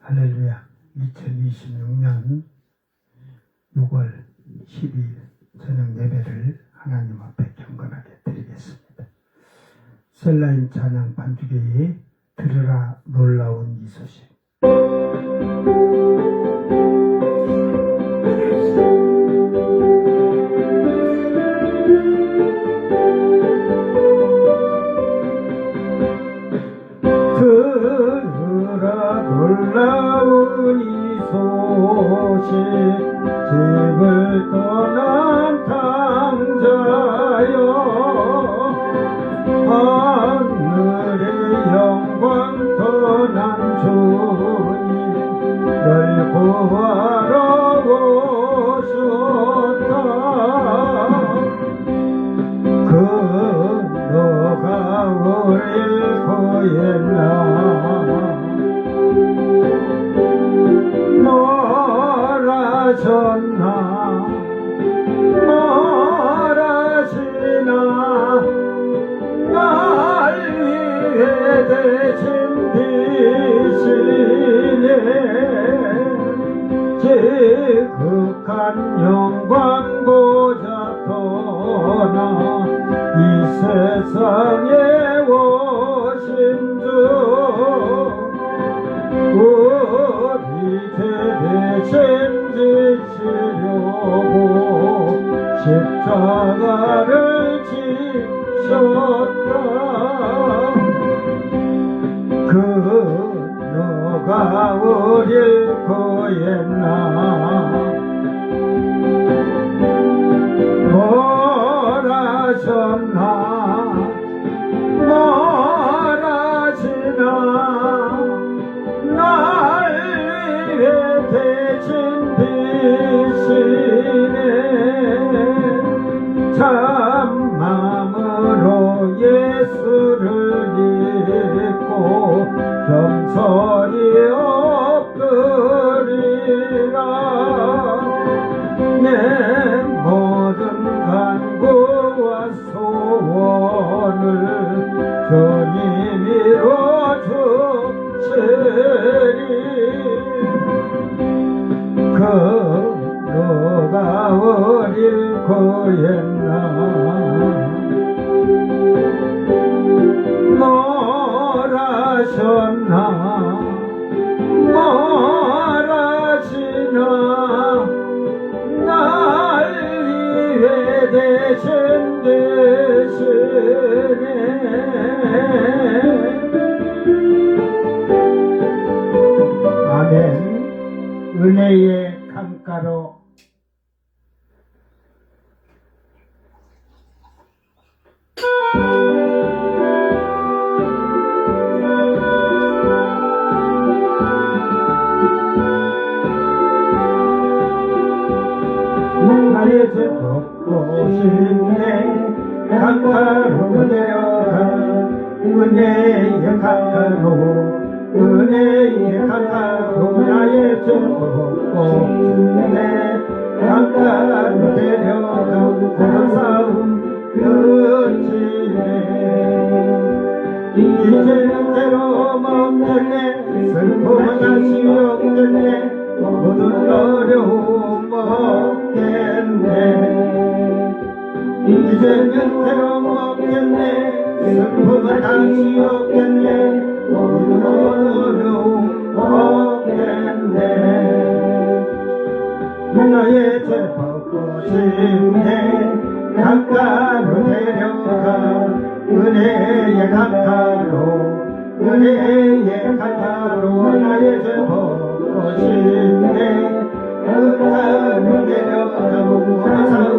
할렐루야. 2026년 6월 12일 저녁 예배를 하나님 앞에 경건하게 드리겠습니다. 셀라임 찬양 반주계의 들으라 놀라운 이 소식. 들으라 놀라운 이 소식, 집을 떠난 탕자여, 하늘의 영광 떠난 주님 널 구하러 오셨다. 너가 우릴 구했나. 멀어졌나 멀어지나 날 위해 대신 비시네. 지극한 영광 보자 떠나 이 세상에 오신 주, 우리 죄 대신 지시려고 십자가를 지셨다. 너가 우릴 구했나. 멀어졌나 멀어지나 날 위해 대신 비시네. 참마음으로 예수를 믿고 겸손히 엎드리라. 내 모든 간구와 소원을 주님 이루어주시리. 너가 우릴 구했나. 멀어졌나 멀어지나 날 위해 대신 되시네. 아멘. 은혜의 강가로 나의 죄 벗고 싶네. 강가로 되어가 은혜의 강가로 은혜의 강가로 나의 죄 벗고 싶네. 강가로 데려가 그런 싸움 끝이네. 이제는 괴로움 없겠네. 슬픔은 다시 없겠네. 모든 어려움 없겠네. 이제는 괴로움 없겠네. 슬픔은 다시 없겠네. 모든 어려움 없겠네. 나의 죄 벗고 싶네. 강가로 데려가 은혜의 강가로 은혜의 강가로 나의 죄 벗고 싶네. 강가로 데려가 싸움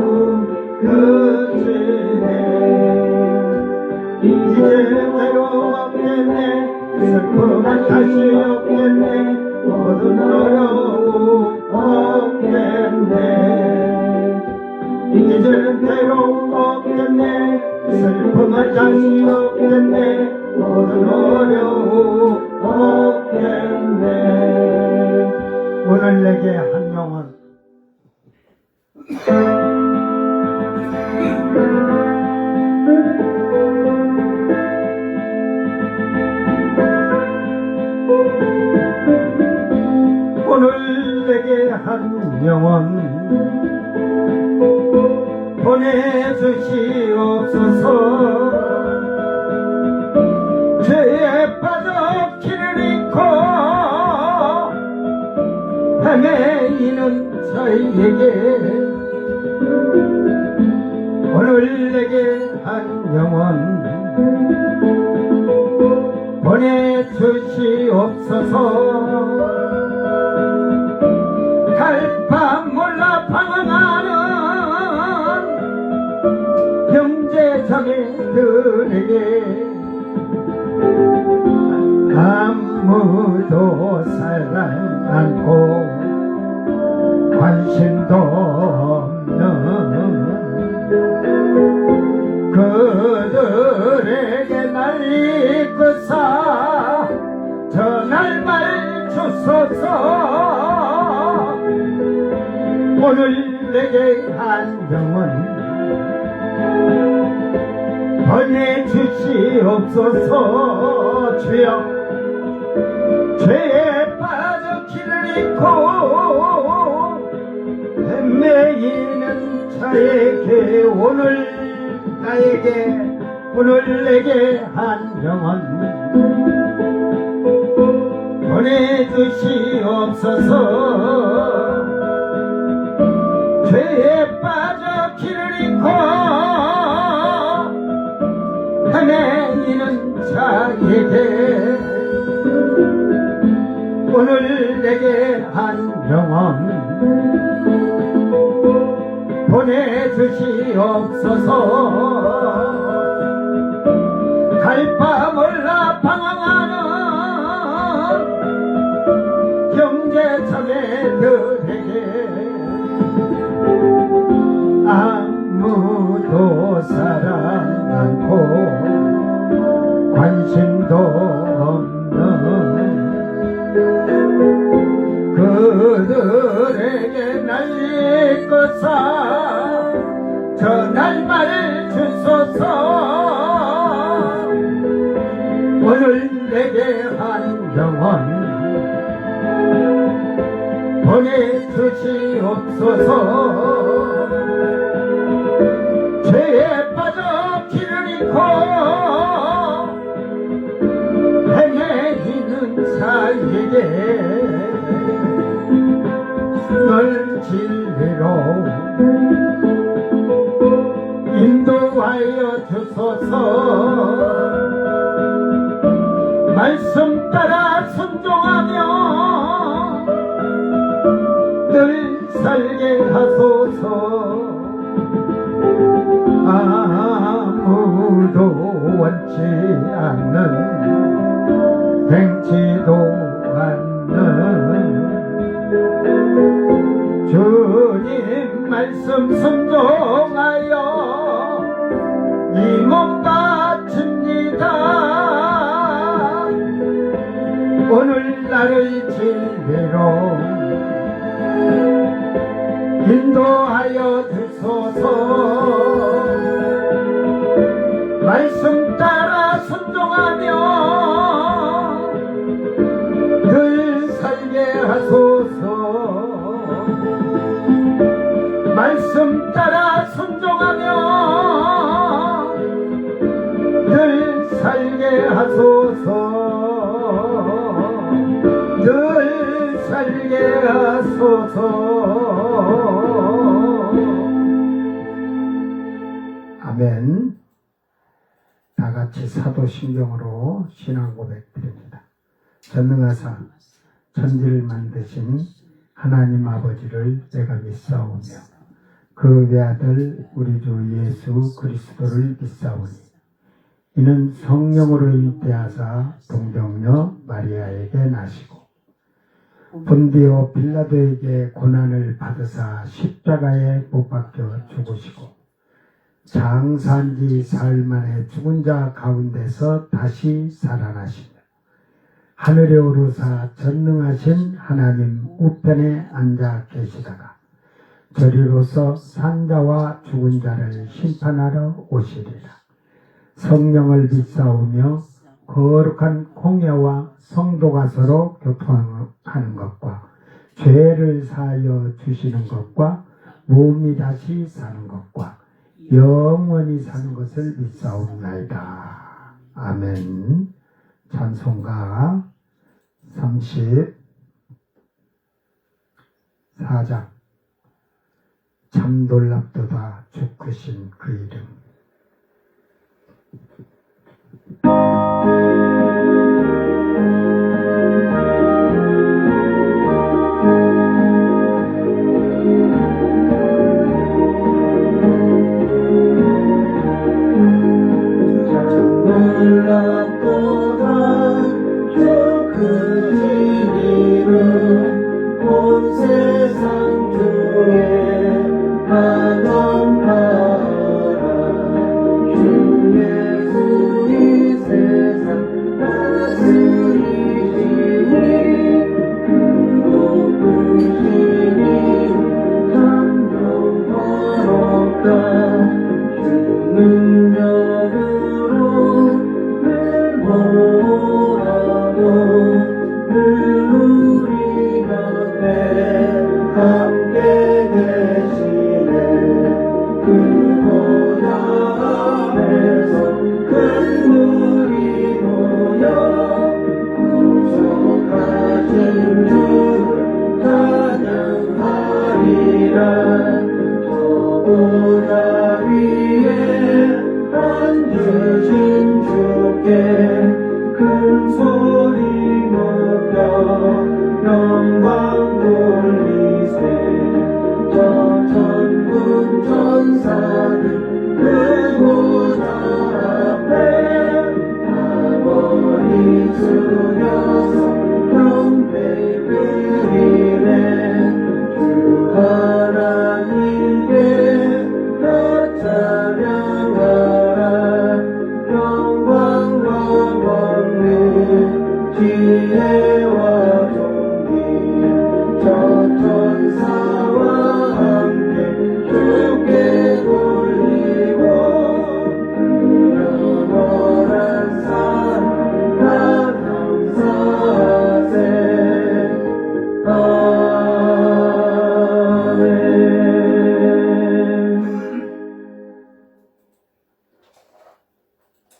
끝이네. 이제는 괴로움 없겠네. 슬픔은 다시 없겠네. 모든 어려움 없겠네. 이제는 괴로움 없겠네. 슬픔은 다시 없겠네. 모든 어려움 없겠네. 오늘 내게 한 영혼 한 영혼 보내주시옵소서. 죄에 빠져 길을 잃고 헤매이는 저희에게 오늘 내게 한 영혼 보내주시옵소서. 갈바 몰라 방황하는 형제자매들에게 아무도 사랑 않고 관심도 없는 그들에게 날 이끄사 전할 주소서. 오늘 내게 한 영혼 보내주시옵소서. 주여, 죄에 빠져 길을 잃고 헤매이는 자에게 오늘 내게 한 영혼 보내주시옵소서. 죄에 빠져 길을 잃고 헤매이는 자에게 오늘 내게 한 영혼 보내주시옵소서. 갈 바 몰라 방황하는 형제자매들에게 아무도 사랑 않고 관심도 없는 그들에게 날 이끄사 전할 말 주소서. 오늘 내게 한 영혼 보내주시옵소서. 죄에 빠져 길을 잃고 헤매이는 자에게 널 진리로 인도하여 주소서. 말씀 따라 순종하며 늘 살게 하소서. 아무도 원치 않는 행치도 않는 주님 말씀 순종하여 이 몸 바칩니다. 오늘 나를 진리로 인도하여 주소서. 말씀 따라 순종하며 늘 살게 하소서. 말씀 따라 순종하며 늘 살게 하소서. 늘 살게 하소서. 아멘. 다 같이 사도신경으로 신앙 고백 드립니다. 전능하사 천지를 만드신 하나님 아버지를 내가 믿사오며 그 외아들 우리 주 예수 그리스도를 믿사오니 이는 성령으로 잉태하사 동정녀 마리아에게 나시고 본디오 빌라도에게 고난을 받으사 십자가에 못 박혀 죽으시고 장사한 지 사흘 만에 죽은 자 가운데서 다시 살아나시며 하늘에 오르사 전능하신 하나님 우편에 앉아 계시다가 저리로서 산자와 죽은 자를 심판하러 오시리라. 성령을 믿사오며 거룩한 공예와 성도가 서로 교통하는 것과 죄를 사하여 주시는 것과 몸이 다시 사는 것과 영원히 사는 것을 믿사옵나이다. 아멘. 찬송가 34장 참 놀랍도다 주 크신 그 이름.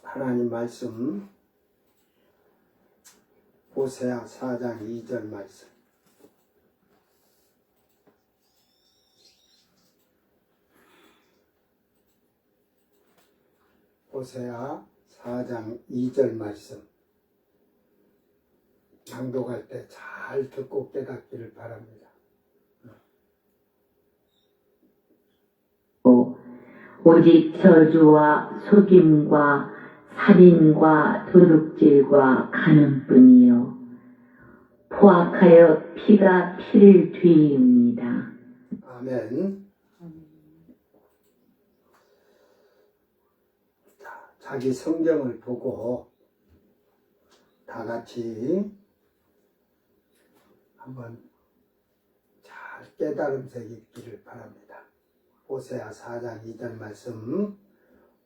하나님 말씀 호세아 4장 2절 말씀. 호세아 4장 2절 말씀. 낭독할 때 잘 듣고 깨닫기를 바랍니다. 오직 저주와 속임과 살인과 도둑질과 간음뿐이요 포악하여 피가 피를 뒤입니다. 아멘. 자, 자기 성경을 보고 다 같이 한번 잘 깨달음서 읽기를 바랍니다. 호세아 4장 2절 말씀.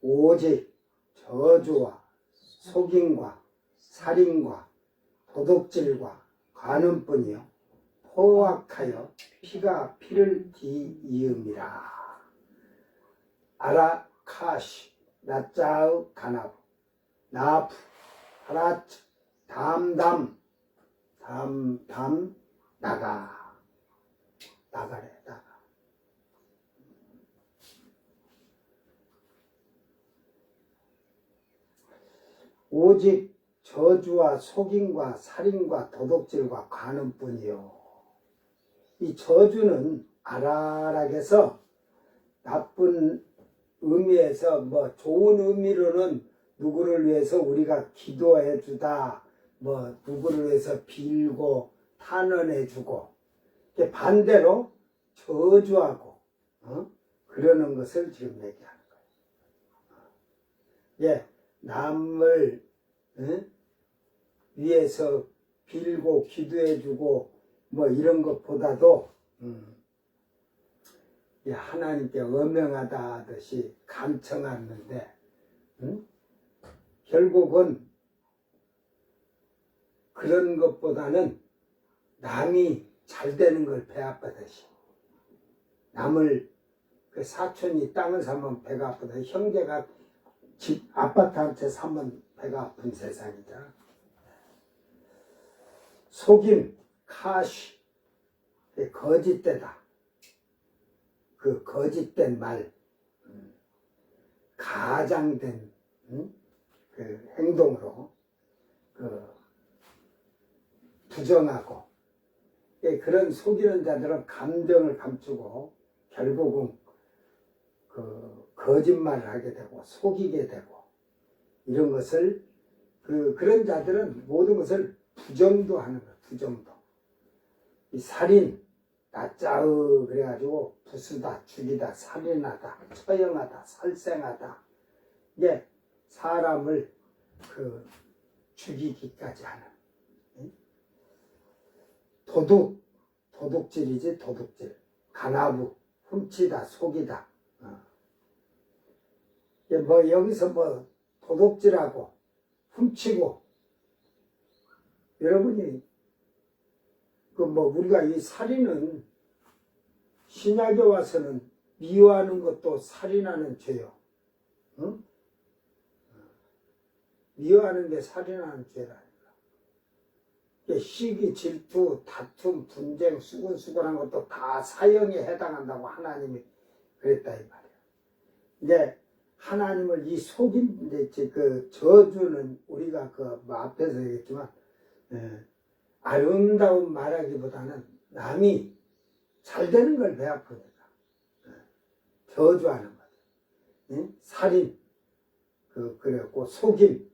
오직 저주와 속임과 살인과 도둑질과 간음뿐이요 포악하여 피가 피를 뒤이음이라. 아라카시 나짜의 가나브 나프 하라츠 담담 나가래. 오직 저주와 속임과 살인과 도둑질과 간음뿐이요. 이 저주는 아라락에서 나쁜 의미에서 좋은 의미로는 누구를 위해서 우리가 기도해 주다, 누구를 위해서 빌고 탄원해 주고, 반대로 저주하고 그러는 것을 지금 얘기하는 거예요. 남을 위해서 빌고 기도해주고 이런 것보다도 하나님께 엄명하다 하듯이 간청하는데 결국은 그런 것보다는 남이 잘 되는 걸 배 아프듯이, 남을 그 사촌이 땅을 사면 배가 아프다, 형제가 집 아파트 한 채 사면 배가 아픈 세상이다. 속임, 카시, 거짓되다. 그 거짓된 말, 가장된 그 행동으로 그 부정하고, 그런 속이는 자들은 감정을 감추고 결국은 그 거짓말을 하게 되고 속이게 되고, 이런 것을 그런 자들은 모든 것을 부정도 하는 거예요. 부정도. 이 살인, 나짜으 그래가지고 부수다, 죽이다, 살인하다, 처형하다, 살생하다, 이게 사람을 그 죽이기까지 하는. 도둑, 도둑질이지, 도둑질. 간하부, 훔치다, 속이다. 뭐 여기서 뭐 도둑질하고 훔치고, 여러분이 그 뭐 우리가 이 살인은 신약에 와서는 미워하는 것도 살인하는 죄요. 응? 미워하는 게 살인하는 죄라니까. 시기, 질투, 다툼, 분쟁, 수근수근한 것도 다 사형에 해당한다고 하나님이 그랬다 이 말이에요. 이제 하나님을 이 속인 그 저주는 우리가 그 뭐 앞에서 얘기했지만, 아름다운 말하기보다는 남이 잘 되는 걸 배 아프니까 저주하는 거죠. 살인, 그랬고 속임.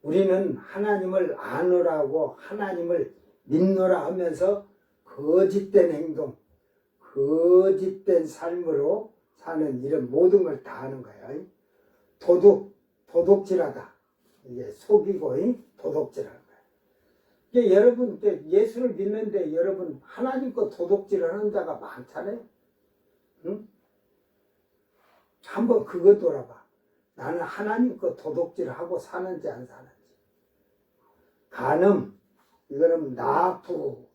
우리는 하나님을 아노라고 하나님을 믿노라 하면서 거짓된 행동, 거짓된 삶으로 사는 이런 모든 걸 다 하는 거예요. 도둑질하다. 이게 속이고 도둑질하는 거예요. 이게 여러분 예수를 믿는데 여러분 하나님 거 도둑질하는 자가 많잖아요. 응? 한번 그거 돌아봐. 나는 하나님 거 도둑질하고 사는지 안 사는지. 간음, 이거는 나부,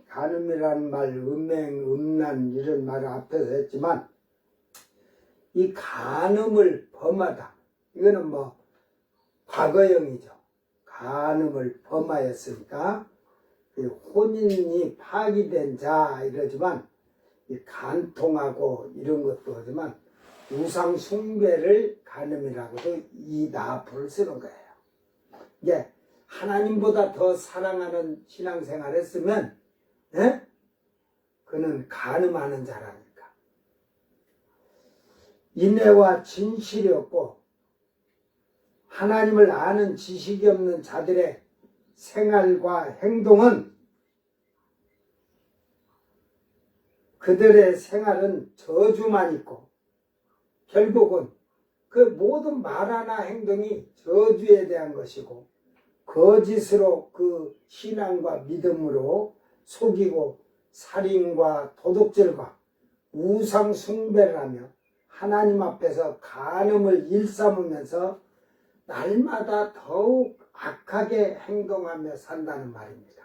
간음이라는 말, 음행, 음란 이런 말을 앞에서 했지만, 이 간음을 범하다. 이거는 뭐 과거형이죠. 간음을 범하였으니까 혼인이 파기된 자 이러지만, 이 간통하고 이런 것도 하지만 우상 숭배를 간음이라고도 이 나부를 쓰는 거예요. 이게 하나님보다 더 사랑하는 신앙생활 했으면 그는 간음하는 자라니까. 인애와 진실이 없고 하나님을 아는 지식이 없는 자들의 생활과 행동은, 그들의 생활은 저주만 있고 결국은 그 모든 말하나 행동이 저주에 대한 것이고, 거짓으로 그 신앙과 믿음으로 속이고 살인과 도둑질과 우상 숭배를 하며 하나님 앞에서 간음을 일삼으면서 날마다 더욱 악하게 행동하며 산다는 말입니다.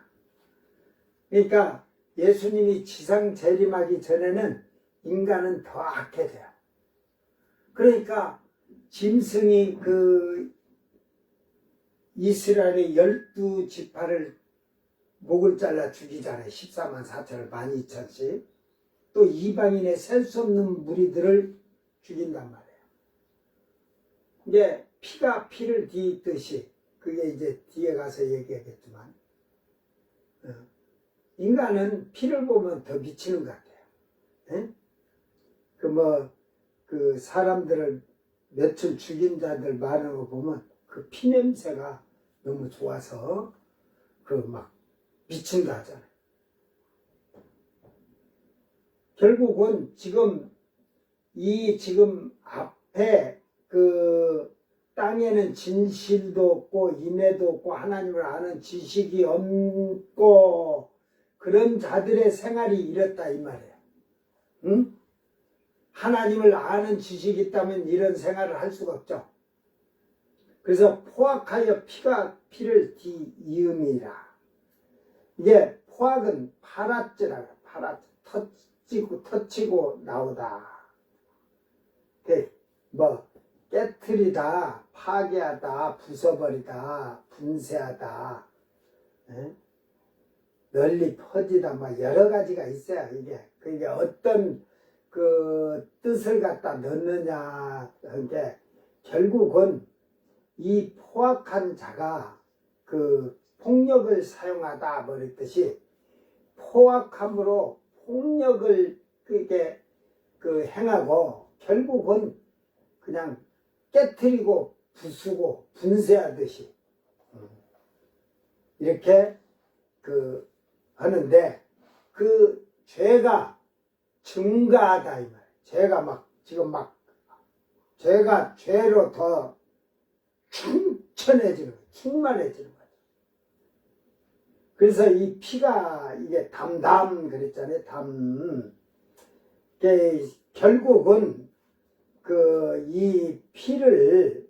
그러니까 예수님이 지상 재림하기 전에는 인간은 더 악해져요. 그러니까 짐승이 그 이스라엘의 12지파를 목을 잘라 죽이잖아요. 14만 4천을 12,000씩. 또 이방인의 셀 수 없는 무리들을 죽인단 말이에요. 이제 피가 피를 뒤집듯이, 그게 이제 뒤에 가서 얘기하겠지만, 인간은 피를 보면 더 미치는 것 같아요. 그 사람들을 며칠 죽인 자들 많은 거 보면 그 피냄새가 너무 좋아서 그 막 미친다 하잖아요. 결국은 지금 앞에 그 땅에는 진실도 없고 인애도 없고 하나님을 아는 지식이 없고 그런 자들의 생활이 이렇다 이 말이에요. 응? 하나님을 아는 지식이 있다면 이런 생활을 할 수가 없죠. 그래서 포악하여 피가 피를 뒤이음이라. 이게 포악은 파라찌라, 파라, 터치고 나오다. 뭐, 깨트리다, 파괴하다, 부숴버리다, 분쇄하다, 에? 널리 퍼지다, 막 여러 가지가 있어요, 이게. 그게 어떤 그 뜻을 갖다 넣느냐, 그게 결국은 이 포악한 자가 그 폭력을 사용하다, 버렸듯이 포악함으로 폭력을 그게 그 행하고 결국은 그냥 깨트리고 부수고 분쇄하듯이 이렇게 그 하는데 그 죄가 증가하다 이 말. 죄가 막 지금 막 죄가 죄로 더 충천해지는 거예요. 충만해지는 거죠. 그래서 이 피가 이게 담담 그랬잖아요. 담. 결국은 그 이 피를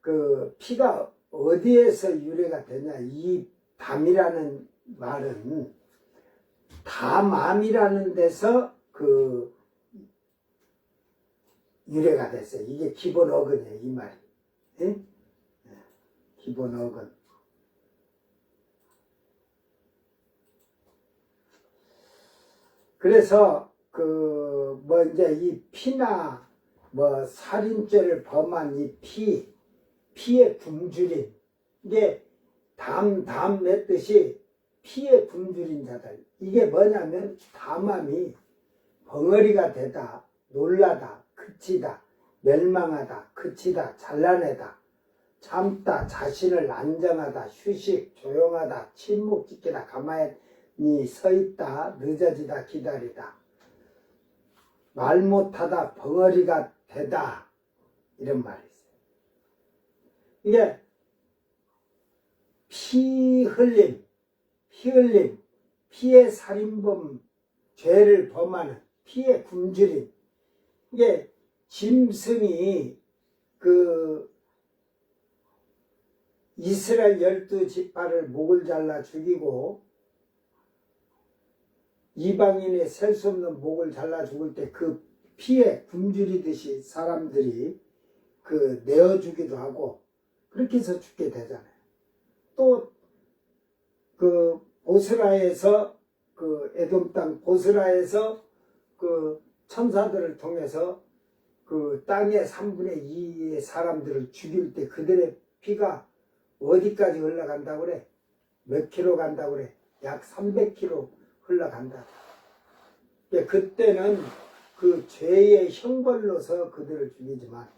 그 피가 어디에서 유래가 되냐 이 담이라는 말은 담암이라는 데서 그 유래가 됐어요. 이게 기본 어근이에요. 이 말이. 예? 기본 어근. 그래서 그 뭐 이제 이 피나 뭐 살인죄를 범한 이 피의 굶주림 이게 담 맺듯이 피의 굶주린 자들 이게 뭐냐면 담함이 벙어리가 되다 놀라다 그치다 멸망하다 그치다 잘라내다 참다 자신을 안정하다 휴식 조용하다 침묵 지키다 가만히 서있다 늦어지다 기다리다 말 못하다 벙어리가 되다 이런 말이 있어요. 이게 피 흘림 피의 살인범 죄를 범하는 피의 굶주림 이게 짐승이 그 이스라엘 12지파를 목을 잘라 죽이고 이방인의 셀 수 없는 목을 잘라 죽을 때 그 피에 굶주리듯이 사람들이 그 내어주기도 하고 그렇게 해서 죽게 되잖아요. 또 그 보스라에서 그 에돔 땅 보스라에서 그 천사들을 통해서 그 땅의 3분의 2의 사람들을 죽일 때 그들의 피가 어디까지 흘러간다고 그래? 몇 킬로 간다고 그래? 약 300킬로 흘러간다. 그때는 그 죄의 형벌로서 그들을 죽이지만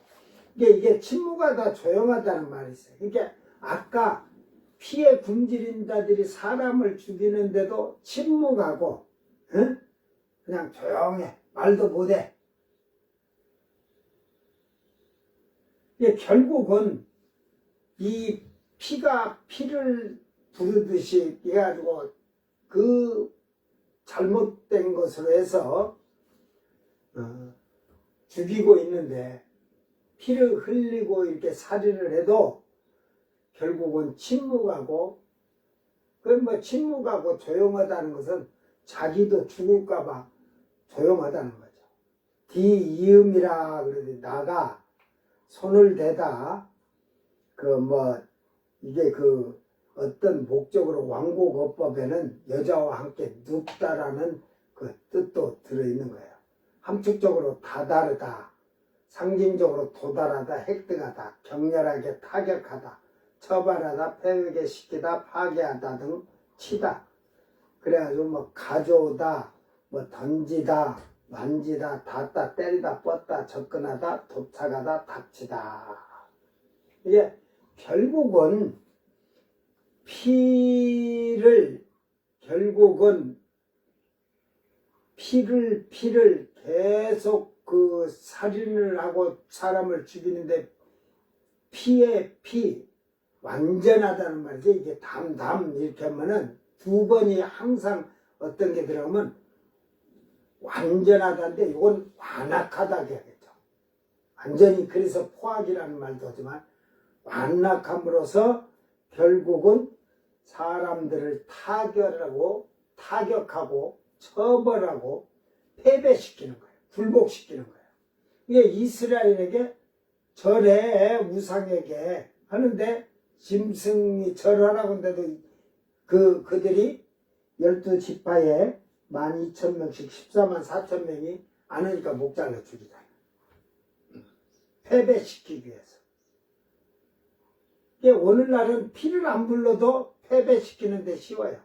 이게 침묵하다 조용하다는 말이 있어요. 그러니까 아까 피에 굶주린 자들이 사람을 죽이는데도 침묵하고 응? 그냥 조용해 말도 못해. 이게 결국은 이 피가 피를 부르듯이 해가지고 그 잘못된 것으로 해서 죽이고 있는데 피를 흘리고 이렇게 살인을 해도 결국은 침묵하고 그 뭐 침묵하고 조용하다는 것은 자기도 죽을까봐 조용하다는 거죠. 디이음이라 그러지 나가 손을 대다 그 뭐 이게 그 어떤 목적으로 왕곡어법에는 여자와 함께 눕다라는 그 뜻도 들어있는 거예요. 함축적으로 다다르다, 상징적으로 도달하다, 획득하다, 격렬하게 타격하다, 처벌하다, 패하게 시키다, 파괴하다 등 치다. 그래가지고 뭐 가져오다, 뭐 던지다, 만지다, 닿다, 때리다, 뻗다, 접근하다, 도착하다, 닥치다. 이게 결국은 결국은 피를 계속 그 살인을 하고 사람을 죽이는데 피에 피 완전하다는 말이지. 이게 담 이렇게 하면은 두 번이 항상 어떤 게 들어가면 완전하다인데 이건 완악하다 해야겠죠. 완전히 그래서 포악이라는 말도 하지만 완악함으로써 결국은 사람들을 타격하고 처벌하고 패배시키는 거예요. 굴복시키는 거예요. 이게 이스라엘에게 절해 우상에게 하는데 짐승이 절하라고 하는데도 그들이 12지파에 12,000명씩 14만 4천 명이 안 하니까 목 잘라 죽이잖아요. 패배시키기 위해서. 이게 오늘날은 피를 안 불러도 패배시키는데 쉬워요.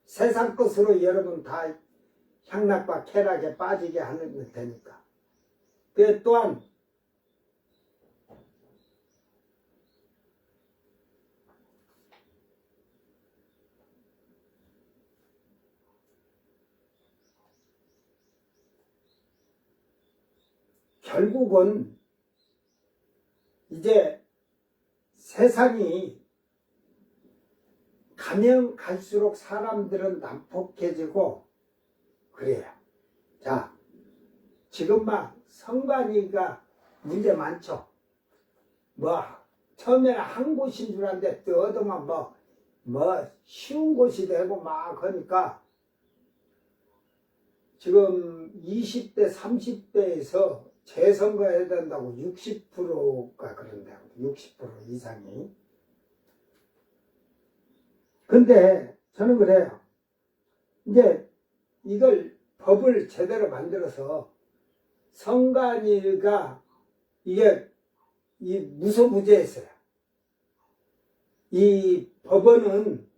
세상 것으로 여러분 다 향락과 쾌락에 빠지게 하면 되니까. 그 또한 결국은 이제 세상이 가면 갈수록 사람들은 난폭해지고 그래요. 자, 지금 막 성관이가 문제 많죠. 처음에는 한 곳인 줄 알았는데 또 얻으면 쉬운 곳이 되고 막 하니까 지금 20대, 30대에서 재선거해야 된다고 60%가 그런다고, 60% 이상이. 근데 저는 그래요. 이제 이걸 법을 제대로 만들어서 선관위가 이게 이 무소부재했어요. 이 법원은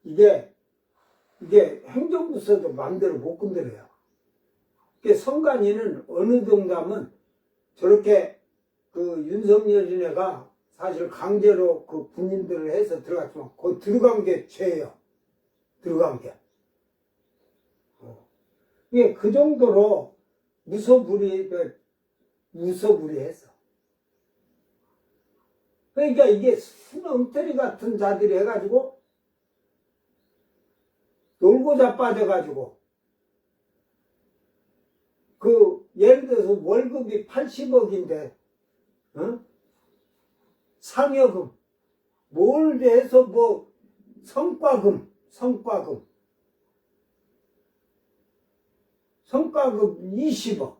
이게 행정부서도 마음대로 못 건드려요. 선관위는 어느 정도면 저렇게 윤석열이네가 사실 강제로 군인들을 해서 들어갔지만 그 들어간 게 죄예요. 들어간 게. 이게 그 정도로 무소불위했어. 그러니까 이게 순엉터리 같은 자들이 해가지고 놀고 자빠져가지고 예를 들어서 월급이 80억인데 상여금 뭘 해서 성과금 20억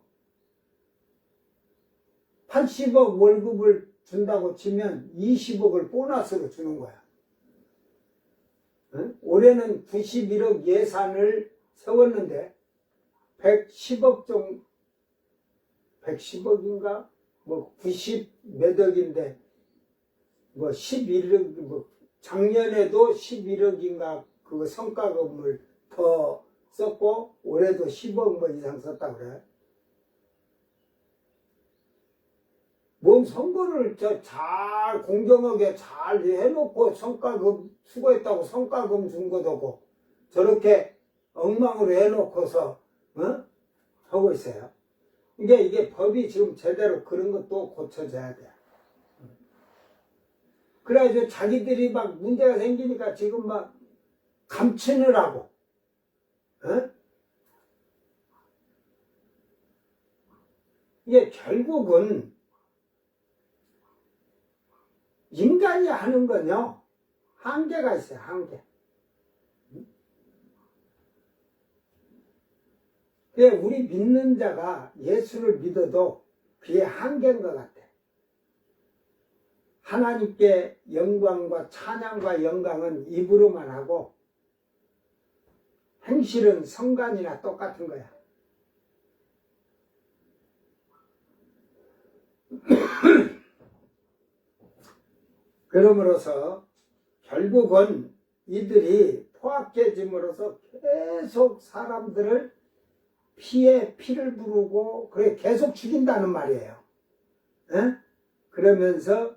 80억 월급을 준다고 치면 20억을 보너스로 주는 거야. 올해는 91억 예산을 세웠는데 110억 정도 110억인가 90 몇 억인데 11억 작년에도 11억인가 그 성과금을 더 썼고 올해도 10억 이상 썼다고 그래. 뭔 선거를 잘 공정하게 잘 해놓고 성과금 수고했다고 성과금 준 것도 저렇게 엉망으로 해놓고서 하고 있어요. 이게 법이 지금 제대로 그런 것도 고쳐져야 돼. 그래가지고 자기들이 막 문제가 생기니까 지금 막 감추느라고 이게 결국은 인간이 하는 건요 한계가 있어요. 한계. 우리 믿는 자가 예수를 믿어도 그게 한계인 것 같아. 하나님께 영광과 찬양과 영광은 입으로만 하고 행실은 성간이나 똑같은 거야. 그러므로서 결국은 이들이 포악해짐으로써 계속 사람들을 피를 부르고 그래 계속 죽인다는 말이에요. 그러면서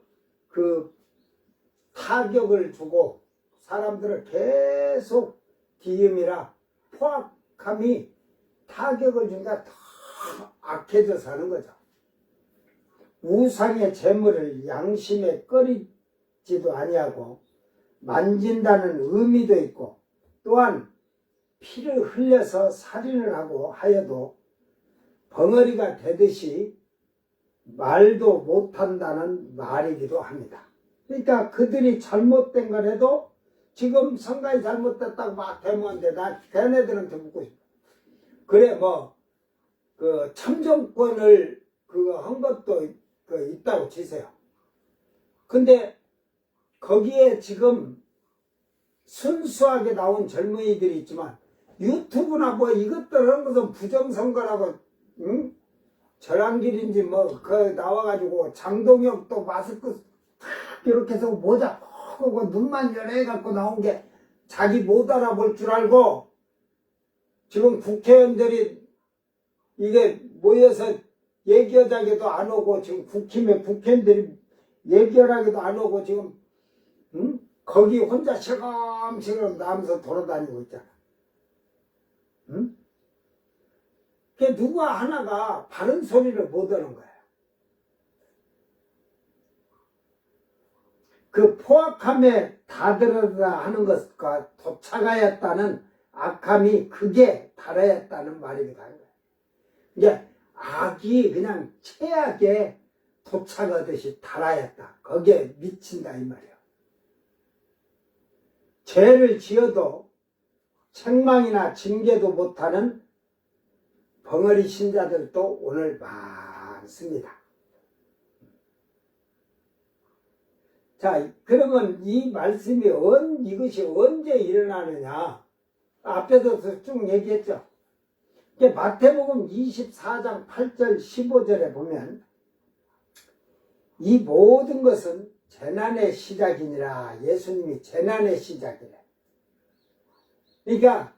타격을 주고 사람들을 계속 기음이라 포악함이 타격을 주니까 더 악해져 사는 거죠. 우상의 재물을 양심에 꺼리지도 아니하고 만진다는 의미도 있고 또한 피를 흘려서 살인을 하고 하여도 벙어리가 되듯이 말도 못한다는 말이기도 합니다. 그러니까 그들이 잘못된 거라도 지금 선거에 잘못됐다고 막 데모하는데 나 걔네들한테 묻고 싶어. 그래 그 참정권을 그거 한 것도 있다고 치세요. 근데 거기에 지금 순수하게 나온 젊은이들이 있지만 유튜브나 이것들 한 것은 부정선거라고 응? 절안길인지 그 나와가지고 장동혁도 마스크 탁 이렇게 해서 모자 꼭 하고 눈만 열해갖고 나온 게 자기 못 알아볼 줄 알고 지금 국회의원들이 이게 모여서 얘기하자기도 안 오고 지금 국회의원들이 얘기하라기도 안 오고 지금 응? 거기 혼자 시금시금 나면서 돌아다니고 있잖아. 응? 그 누가 하나가 바른 소리를 못 하는 거야. 그 포악함에 다들어다 하는 것과 도착하였다는 악함이 극에 달하였다는 말이기도 한 거야. 이게 악이 그냥 최악에 도착하듯이 달하였다. 거기에 미친다 이 말이야. 죄를 지어도 책망이나 징계도 못하는 벙어리 신자들도 오늘 많습니다. 자, 그러면 이 말씀이 이것이 언제 일어나느냐? 앞에도 쭉 얘기했죠. 마태복음 24장 8절 15절에 보면 이 모든 것은 재난의 시작이니라. 예수님이 재난의 시작이래. 그러니까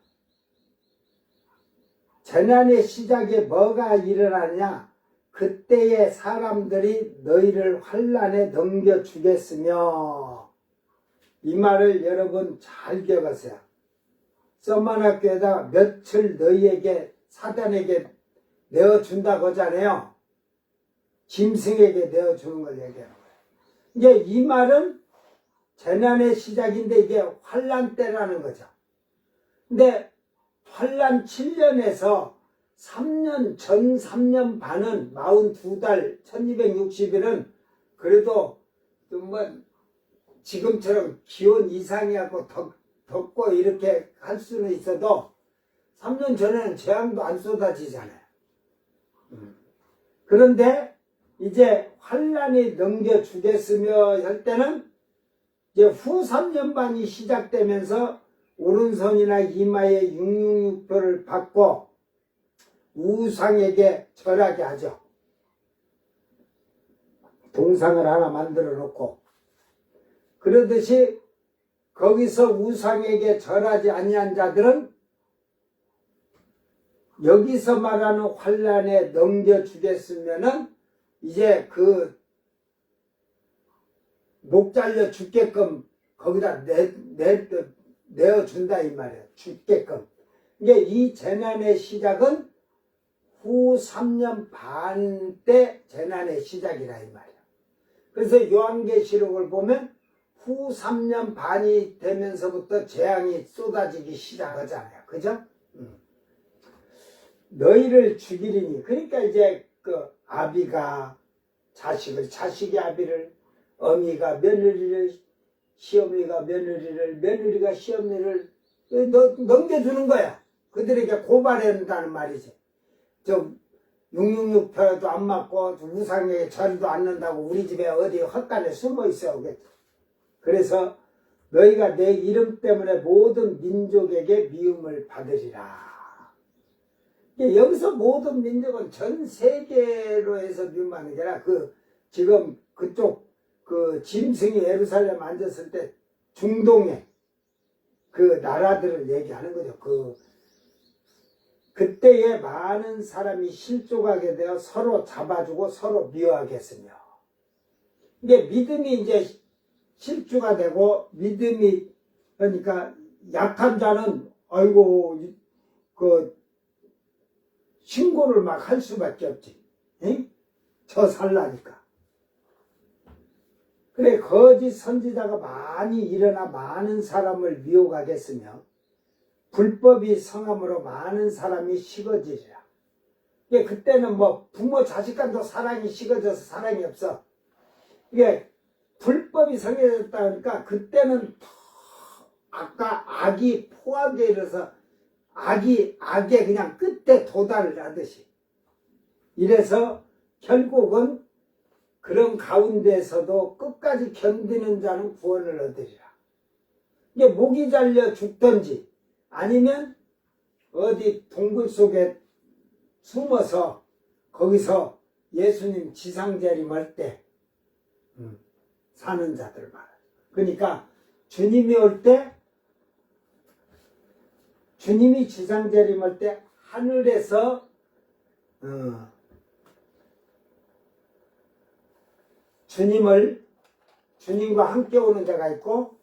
재난의 시작에 뭐가 일어나냐? 그때의 사람들이 너희를 환난에 넘겨주겠으며, 이 말을 여러분 잘 기억하세요. 썸만학교에다 며칠 너희에게 사단에게 내어준다고 하잖아요. 짐승에게 내어주는 걸 얘기하는 거예요. 이제 이 말은 재난의 시작인데 이게 환난 때라는 거죠. 근데 환난 7년에서 3년 전 3년 반은 42달 1260일은 그래도 좀 지금처럼 기온 이상이하고 덥고 이렇게 할 수는 있어도 3년 전에는 재앙도 안 쏟아지잖아요. 그런데 이제 환난이 넘겨주겠으며 할 때는 이제 후 3년 반이 시작되면서 오른손이나 이마에 666표를 받고 우상에게 절하게 하죠. 동상을 하나 만들어 놓고 그러듯이 거기서 우상에게 절하지 아니한 자들은 여기서 말하는 환난에 넘겨주겠으면은 이제 그 목 잘려 죽게끔 거기다 내어준다 이 말이에요. 죽게끔. 이게 이 재난의 시작은 후 3년 반 때 재난의 시작이라 이 말이에요. 그래서 요한계시록을 보면 후 3년 반이 되면서부터 재앙이 쏟아지기 시작하잖아요. 그죠? 너희를 죽이리니. 그러니까 이제 그 아비가 자식을, 자식이 아비를, 어미가 며느리를, 시어미가 며느리를, 며느리가 시어미를 넘겨주는 거야. 그들에게 고발한다는 말이지. 666표도 안 맞고 우상에게 절도 않는다고 우리 집에 어디 헛간에 숨어 있어. 그래서 너희가 내 이름 때문에 모든 민족에게 미움을 받으리라. 여기서 모든 민족은 전 세계로 해서 미움하는 게 아니라 지금 그쪽 짐승이 예루살렘 앉았을 때 중동의 그 나라들을 얘기하는 거죠. 그때에 많은 사람이 실족하게 되어 서로 잡아주고 서로 미워하게 했으며, 이게 믿음이 이제 실주가 되고 믿음이, 그러니까 약한 자는 아이고 신고를 막 할 수밖에 없지. 응? 저 살라니까. 그래, 거짓 선지자가 많이 일어나 많은 사람을 미혹하게 했으며 불법이 성함으로 많은 사람이 식어지리라. 이게 그때는 부모 자식 간도 사랑이 식어져서 사랑이 없어. 이게 불법이 성해졌다 그러니까 그때는 더 아까 악이 포악에 이르러서 악의 그냥 끝에 도달을 하듯이 이래서 결국은 그런 가운데서도 끝까지 견디는 자는 구원을 얻으리라. 이게 목이 잘려 죽든지 아니면 어디 동굴 속에 숨어서 거기서 예수님 지상재림할 때 사는 자들 말이야. 그러니까 주님이 올 때 주님이 지상재림할 때 하늘에서 주님과 함께 오는 자가 있고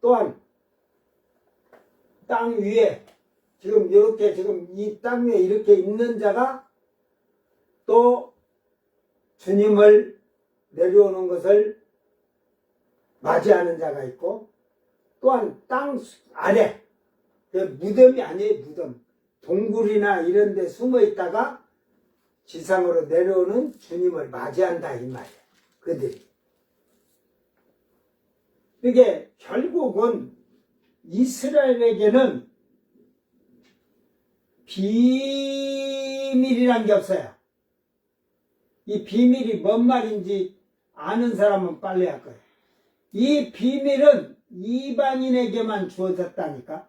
또한 땅 위에 지금 이 땅 위에 이렇게 있는 자가 또 주님을 내려오는 것을 맞이하는 자가 있고 또한 땅 아래 무덤이 아니에요. 무덤 동굴이나 이런 데 숨어 있다가 지상으로 내려오는 주님을 맞이한다 이 말이에요. 그들이 이게 결국은 이스라엘에게는 비밀이란 게 없어요. 이 비밀이 뭔 말인지 아는 사람은 빨리 할 거예요. 이 비밀은 이방인에게만 주어졌다니까.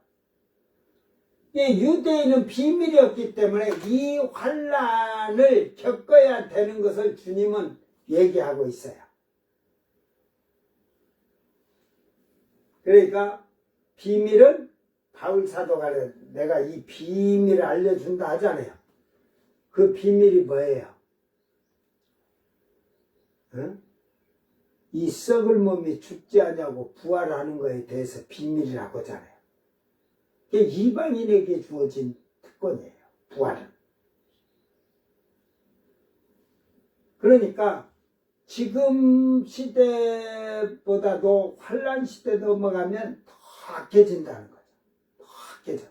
유대인은 비밀이 없기 때문에 이 환난을 겪어야 되는 것을 주님은 얘기하고 있어요. 그러니까 비밀은 바울 사도가 내가 이 비밀을 알려준다 하잖아요. 그 비밀이 뭐예요? 이 썩을 몸이 죽지 않냐고 부활하는 것에 대해서 비밀이라고 하잖아요. 이게 이방인에게 주어진 특권이에요. 부활은. 그러니까 지금 시대보다도 환란 시대 넘어가면 더 악해진다는 거죠. 더 악해져.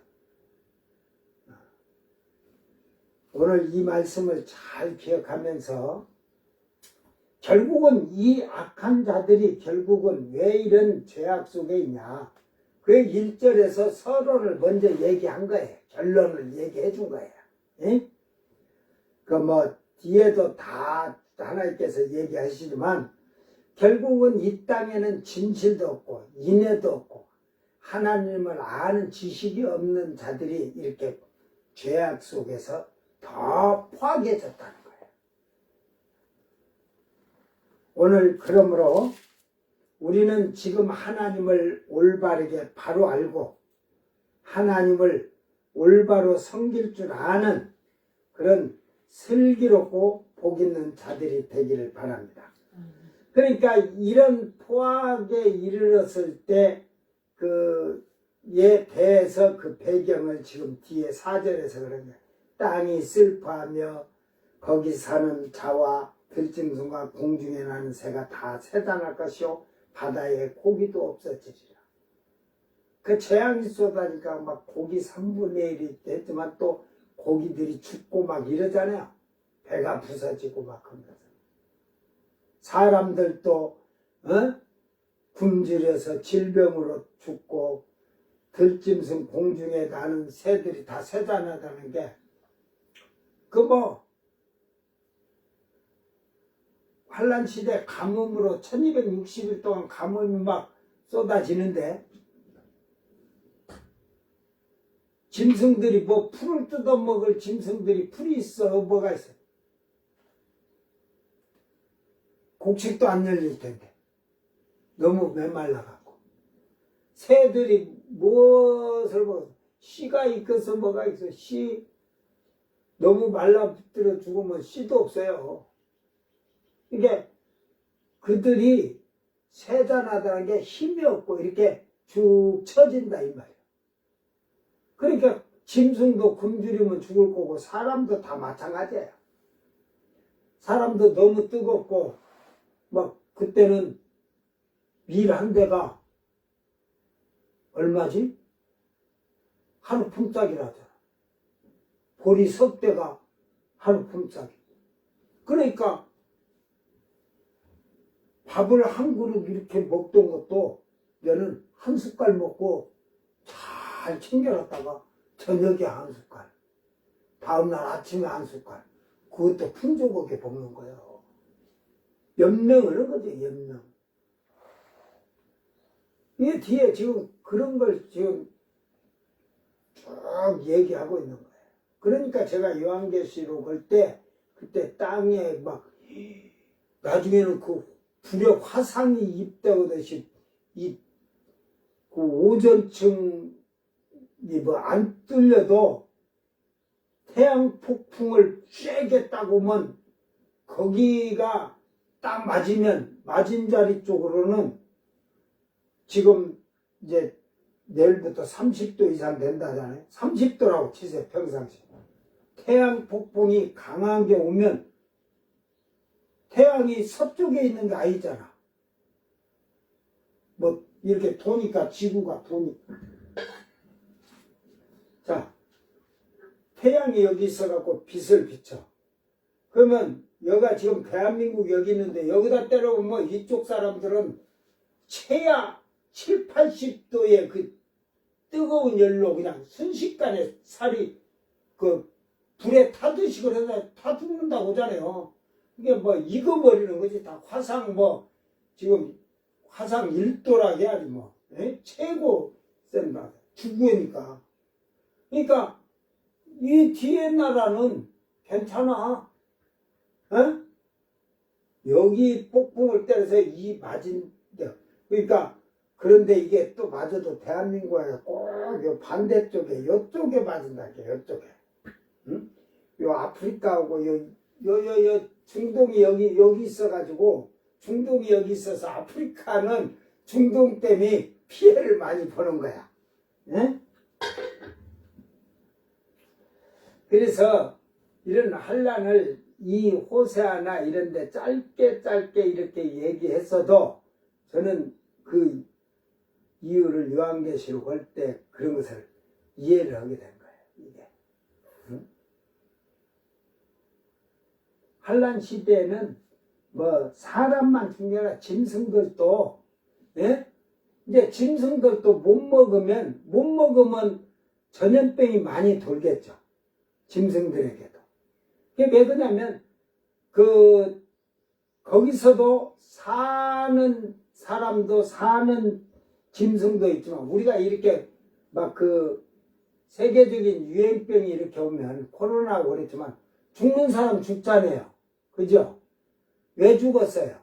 오늘 이 말씀을 잘 기억하면서 결국은 이 악한 자들이 결국은 왜 이런 죄악 속에 있냐. 그 1절에서 서로를 먼저 얘기한 거예요. 결론을 얘기해 준 거예요. 예? 뒤에도 다 하나님께서 얘기하시지만 결국은 이 땅에는 진실도 없고 인애도 없고 하나님을 아는 지식이 없는 자들이 이렇게 죄악 속에서 더 포악해졌다는 거예요. 오늘 그러므로 우리는 지금 하나님을 올바르게 바로 알고 하나님을 올바로 섬길 줄 아는 그런 슬기롭고 복 있는 자들이 되기를 바랍니다. 그러니까 이런 포악에 이르렀을 때 그에 대해서 그 배경을 지금 뒤에 4절에서 그런 거예요. 땅이 슬퍼하며 거기 사는 자와 들짐승과 공중에 나는 새가 다 쇠단할 것이요 바다에 고기도 없어지리라. 그 재앙이 쏟아니까 막 고기 3분의 1이 됐지만 또 고기들이 죽고 막 이러잖아요. 배가 부서지고 막 그러면서 사람들도 굶주려서 질병으로 죽고 들짐승 공중에 나는 새들이 다 쇠단하다는 게 환란 시대 가뭄으로 1260일 동안 가뭄이 막 쏟아지는데 짐승들이 풀을 뜯어먹을 짐승들이 풀이 있어 뭐가 있어? 곡식도 안 열릴 텐데 너무 메말라갖고 새들이 무엇을 먹어? 씨가 있어서 뭐가 있어? 씨 너무 말라붙들어 죽으면 씨도 없어요. 이게 그들이 세단하다는 게 힘이 없고 이렇게 쭉 처진다 이 말이에요. 그러니까 짐승도 굶주리면 죽을 거고 사람도 다 마찬가지예요. 사람도 너무 뜨겁고 막 그때는 밀 한 대가 얼마지? 하루 품삯이라잖아. 보리 석 대가 하루 품삯이. 그러니까 밥을 한 그릇 이렇게 먹던 것도 얘는 한 숟갈 먹고 잘 챙겨놨다가 저녁에 한 숟갈, 다음날 아침에 한 숟갈, 그것도 풍족하게 먹는 거예요. 염령을 하는 거죠, 염령. 이 뒤에 지금 그런 걸 지금 쭉 얘기하고 있는 거예요. 그러니까 제가 요한계시록 할 때, 그때 땅에 막, 나중에는 그 불의 화상이 입다오듯이, 그 오존층이 뭐 안 뚫려도 태양 폭풍을 쬐겠다고 하면 거기가 딱 맞은 자리 쪽으로는 지금 이제 내일부터 30도 이상 된다잖아요. 30도라고 치세요, 평상시. 태양 폭풍이 강한 게 오면 태양이 서쪽에 있는 게 아니잖아. 뭐 이렇게 도니까, 지구가 도니까. 자, 태양이 여기 있어갖고 빛을 비춰. 그러면 여기가 지금 대한민국 여기 있는데 여기다 때려보면 이쪽 사람들은 최하 7, 80도의 그 뜨거운 열로 그냥 순식간에 살이 그 불에 타듯이 그래서 다 죽는다고 하잖아요. 이게 뭐 익어버리는 거지. 다 화상 뭐 지금 화상 1도라 해야지 뭐. 에? 최고 센 바. 죽으니까. 그러니까 이 뒤에 나라는 괜찮아. 어? 여기 폭풍을 때려서 이 맞은 데. 그러니까 그런데 이게 또 맞아도 대한민국에 꼭 요 반대쪽에 요쪽에 맞은다. 요쪽에. 응? 요 아프리카하고 요 중동이 여기 있어가지고 중동이 여기 있어서 아프리카는 중동 때문에 피해를 많이 보는 거야. 응? 그래서 이런 환란을 이 호세아나 이런 데 짧게 이렇게 얘기했어도 저는 그 이유를 요한계시록 할 때 그런 것을 이해를 하게 된 거예요. 이게. 응? 환란 시대에는 뭐 사람만 죽는 게 아니라 짐승들도, 예? 이제 짐승들도 못 먹으면 전염병이 많이 돌겠죠. 짐승들에게도. 그게 왜 그러냐면 거기서도 사는 사람도 사는 짐승도 있지만 우리가 이렇게 막 그 세계적인 유행병이 이렇게 오면 코로나고 그랬지만 죽는 사람 죽잖아요. 그죠? 왜 죽었어요?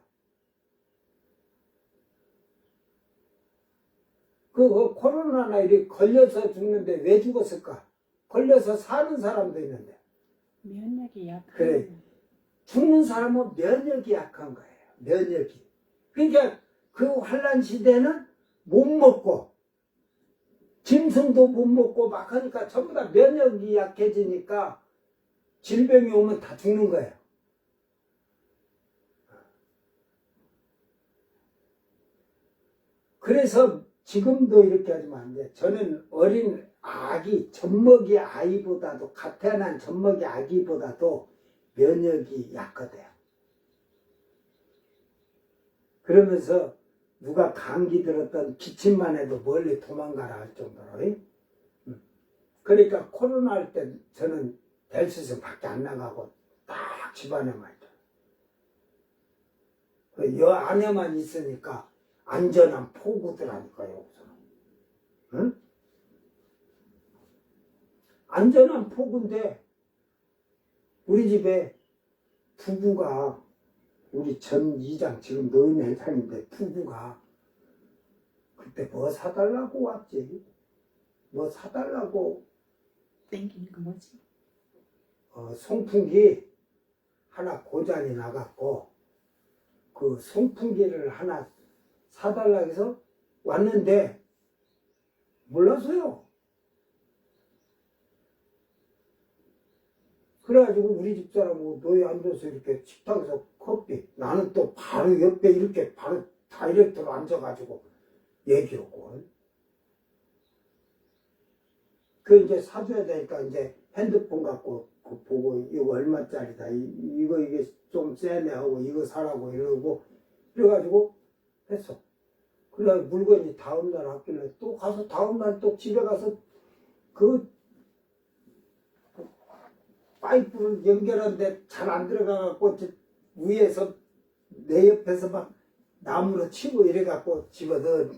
그 코로나나 이렇게 걸려서 죽는데 왜 죽었을까? 걸려서 사는 사람도 있는데. 면역이 약한. 그래. 죽는 사람은 면역이 약한 거예요. 면역이. 그러니까 그 환란 시대는 못 먹고 짐승도 못 먹고 막 하니까 전부 다 면역이 약해지니까 질병이 오면 다 죽는 거예요. 그래서 지금도 이렇게 하지만 안 돼. 저는 어린 아기, 젖먹이 아이보다도, 갓 태어난 젖먹이 아기보다도 면역이 약하대요. 그러면서 누가 감기 들었던 기침만 해도 멀리 도망가라 할 정도로. 그러니까 코로나 할 때 저는 될 수 있으면 밖에 안 나가고 딱 집안에만 있죠. 여 안에만 있으니까 안전한 포구들하니까요. 여기서는. 응? 안전한 포구인데 우리 집에 부부가 우리 전 이장 지금 노인 회장인데 부부가 그때 뭐 사달라고 왔지? 뭐 사달라고 땡기는 거 뭐지? 송풍기 하나 고장이 나갔고 그 송풍기를 하나 사달라고 해서 왔는데 몰랐어요. 그래가지고 우리 집사람하고 노예 앉아서 이렇게 식탁에서 커피, 나는 또 바로 옆에 이렇게 바로 다이렉트로 앉아가지고 얘기하고 그 이제 사줘야 되니까 이제 핸드폰 갖고 보고 이거 얼마짜리다 이게 좀 세네 하고 이거 사라고 이러고 그래가지고 했어. 그래 물건이 다음날 왔길래 또 가서 다음날 또 집에 가서 그 파이프를 연결하는데 잘 안 들어가갖고 위에서 내 옆에서 막 나무로 치고 이래갖고 집어넣은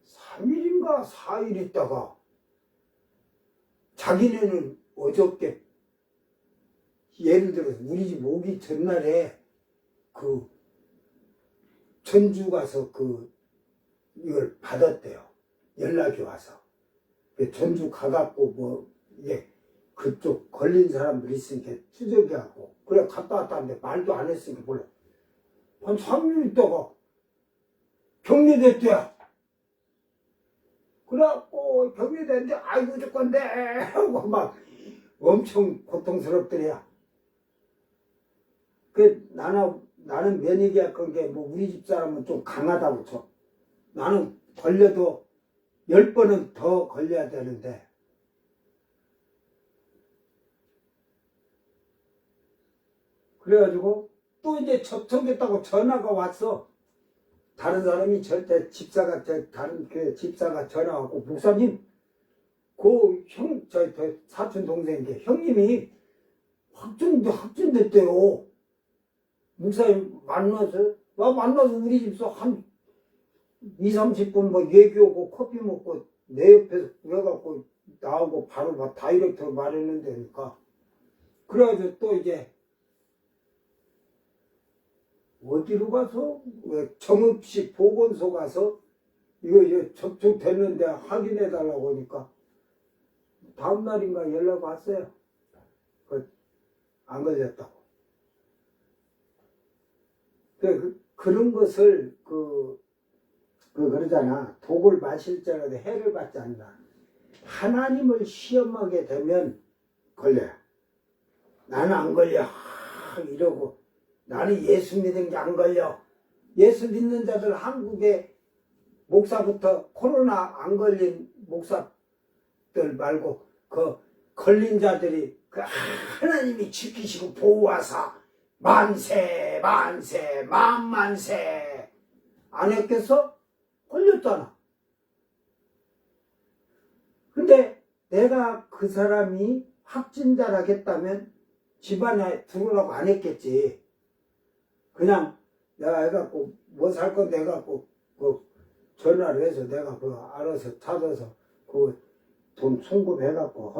3일인가 4일 있다가 자기네는 어저께 예를 들어서 우리 집 오기 전날에 그 전주 가서 이걸 받았대요. 연락이 와서. 전주 가갖고 뭐 이게 그쪽 걸린 사람들 있으니까 추적이하고 그래 갔다 왔다 하는데 말도 안 했으니까 몰라. 한 3일 있다가 격리됐대요. 그래갖고 격리됐는데 아이고 저건데 하고 막 엄청 고통스럽더래요. 나는 면역이 그런 게 뭐 우리 집 사람은 좀 강하다고 쳐. 나는 걸려도 10번은 더 걸려야 되는데 그래가지고 또 이제 접촉했다고 전화가 왔어. 다른 사람이 절대 다른 그 집사가 전화 왔고 목사님 저 사촌 동생인데 형님이 확진됐대요. 목사님 만나서 우리 집서 한 20-30분 뭐 얘기하고 커피 먹고 내 옆에서 그래갖고 나오고 바로 막 다이렉트로 말했는데니까 그래가지고 또 이제 어디로 가서 정읍시 보건소 가서 이거 이제 접촉됐는데 확인해 달라고 하니까 다음 날인가 연락 왔어요. 안 걸렸다고. 그런 것을 그러잖아. 독을 마실 때라도 해를 받지 않나. 하나님을 시험하게 되면 걸려요. 나는 안 걸려. 이러고 나는 예수 믿은 게 안 걸려. 예수 믿는 자들 한국에 목사부터 코로나 안 걸린 목사들 말고 그 걸린 자들이 하나님이 지키시고 보호하사 만세 만만세 안 했겠어? 걸렸잖아. 근데 내가 그 사람이 확진자라겠다면 집안에 들어오라고 안 했겠지. 그냥 내가 해갖고 뭐 살 건데 해갖고 전화를 해서 내가 알아서 찾아서 돈 송금해갖고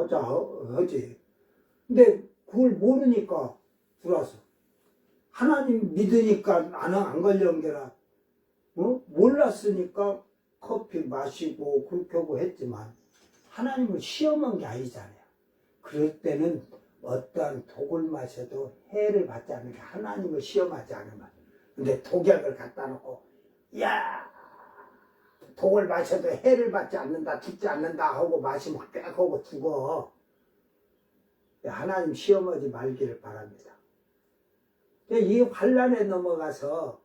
하지. 근데 그걸 모르니까 들어왔어. 하나님 믿으니까 나는 안 걸려온 게라. 몰랐으니까 커피 마시고 그렇게 하고 했지만 하나님을 시험한 게 아니잖아요. 그럴 때는 어떠한 독을 마셔도 해를 받지 않는 게 하나님을 시험하지 않으면. 근데 독약을 갖다 놓고 야 독을 마셔도 해를 받지 않는다 죽지 않는다 하고 마시면 빽 하고 죽어. 하나님 시험하지 말기를 바랍니다. 이 환난에 넘어가서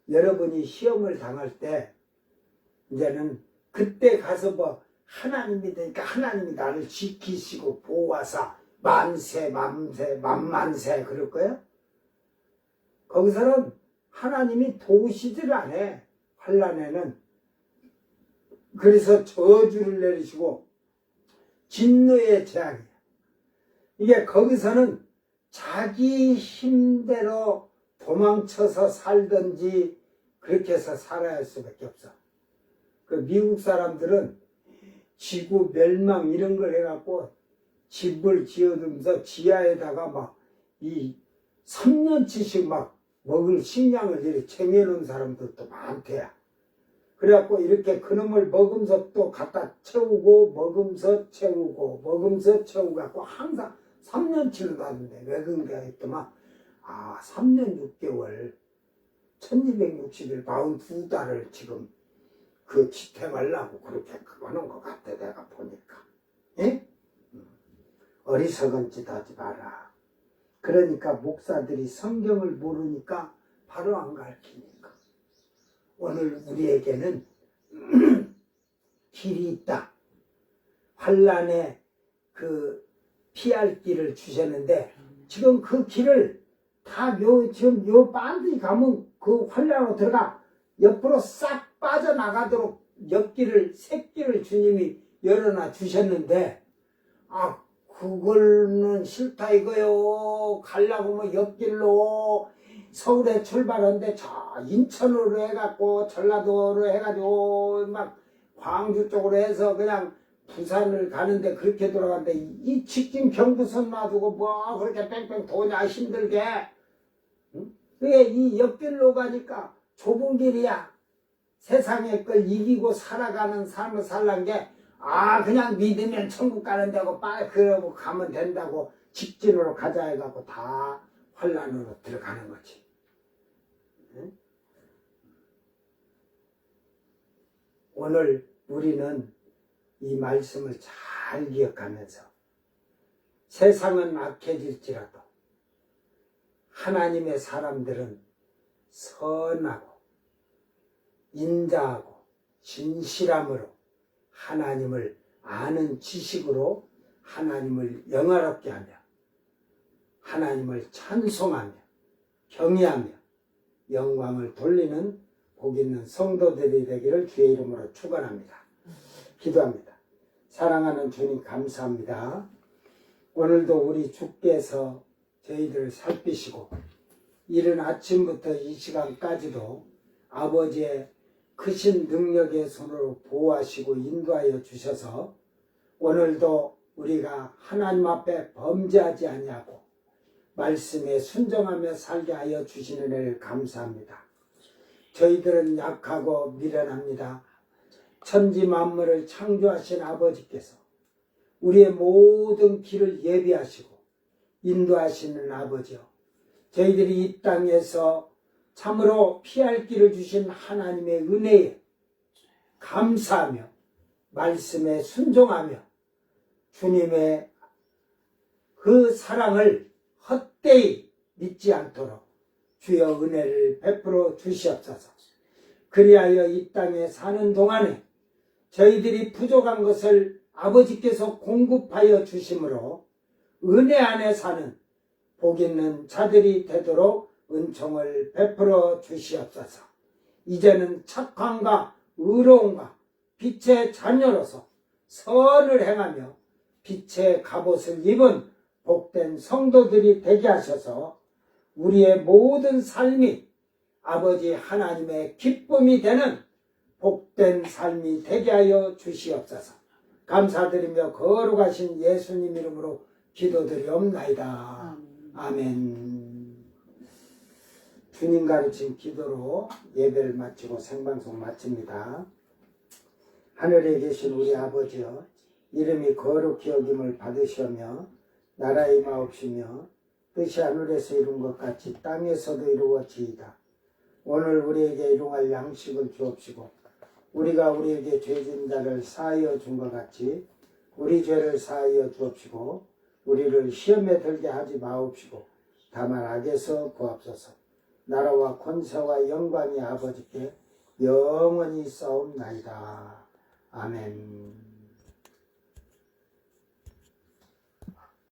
여러분이 시험을 당할 때 이제는 그때 가서 뭐 하나님이 되니까 하나님이 나를 지키시고 보호하사 만세 만만세 그럴 거야? 거기서는 하나님이 도우시지를 않아. 환난에는. 그래서 저주를 내리시고 진노의 재앙이야. 이게 거기서는 자기 힘대로 도망쳐서 살든지 그렇게 해서 살아야 할 수밖에 없어. 미국 사람들은 지구 멸망 이런 걸 해갖고 집을 지어두면서 지하에다가 막 3년치씩 막 먹을 식량을 이렇게 챙겨놓은 사람들도 많대요. 그래갖고 이렇게 그놈을 먹으면서 또 갖다 채우고 먹으면서 채우고 갖고 항상 3년치를 가는데 왜 그런가 했더만 3년 6개월 1260일 42달을 지금 지탱하려고 그렇게 하는 것 같아 내가 보니까. 예? 어리석은 짓 하지 마라. 그러니까 목사들이 성경을 모르니까 바로 안 가르치니까. 오늘 우리에게는 길이 있다. 환난에 피할 길을 주셨는데 지금 그 길을 지금 요 반드시 가면 그 환란으로 들어가 옆으로 싹 빠져나가도록 옆길을 새길을 주님이 열어놔 주셨는데 그걸는 싫다 이거요. 가려고 뭐 옆길로 서울에 출발하는데 저 인천으로 해갖고 전라도로 해가지고 막 광주 쪽으로 해서 그냥 부산을 가는데 그렇게 돌아가는데 이 직진 경부선 놔두고 뭐 그렇게 뺑뺑 도냐 힘들게. 응? 왜 이 옆길로 가니까 좁은 길이야. 세상의 걸 이기고 살아가는 삶을 살란 게 그냥 믿으면 천국 가는 데고 빨리 그러고 가면 된다고 직진으로 가자 해갖고 다 환란으로 들어가는 거지. 응? 오늘 우리는 이 말씀을 잘 기억하면서 세상은 악해질지라도 하나님의 사람들은 선하고 인자하고 진실함으로 하나님을 아는 지식으로 하나님을 영화롭게 하며 하나님을 찬송하며 경외하며 영광을 돌리는 복 있는 성도들이 되기를 주의 이름으로 축원합니다. 기도합니다. 사랑하는 주님 감사합니다. 오늘도 우리 주께서 저희들을 살피시고 이른 아침부터 이 시간까지도 아버지의 크신 능력의 손으로 보호하시고 인도하여 주셔서 오늘도 우리가 하나님 앞에 범죄하지 아니하고 말씀에 순종하며 살게 하여 주시는 은혜를 감사합니다. 저희들은 약하고 미련합니다. 천지 만물을 창조하신 아버지께서 우리의 모든 길을 예비하시고 인도하시는 아버지요, 저희들이 이 땅에서 참으로 피할 길을 주신 하나님의 은혜에 감사하며 말씀에 순종하며 주님의 그 사랑을 헛되이 믿지 않도록 주여 은혜를 베풀어 주시옵소서. 그리하여 이 땅에 사는 동안에 저희들이 부족한 것을 아버지께서 공급하여 주심으로 은혜 안에 사는 복 있는 자들이 되도록 은총을 베풀어 주시옵소서. 이제는 착함과 의로움과 빛의 자녀로서 선을 행하며 빛의 갑옷을 입은 복된 성도들이 되게 하셔서 우리의 모든 삶이 아버지 하나님의 기쁨이 되는 복된 삶이 되게 하여 주시옵소서. 감사드리며 거룩하신 예수님 이름으로 기도드리옵나이다. 아멘. 주님 가르친 기도로 예배를 마치고 생방송 마칩니다. 하늘에 계신 우리 아버지여, 이름이 거룩히 여김을 받으시오며 나라의 임하옵시며 뜻이 하늘에서 이룬 것 같이 땅에서도 이루어지이다. 오늘 우리에게 일용할 양식을 주옵시고 우리가 우리에게 죄진 자를 사하여 준 것 같이 우리 죄를 사하여 주옵시고 우리를 시험에 들게 하지 마옵시고 다만 악에서 구하옵소서. 나라와 권세와 영광이 아버지께 영원히 있사옵나이다. 아멘.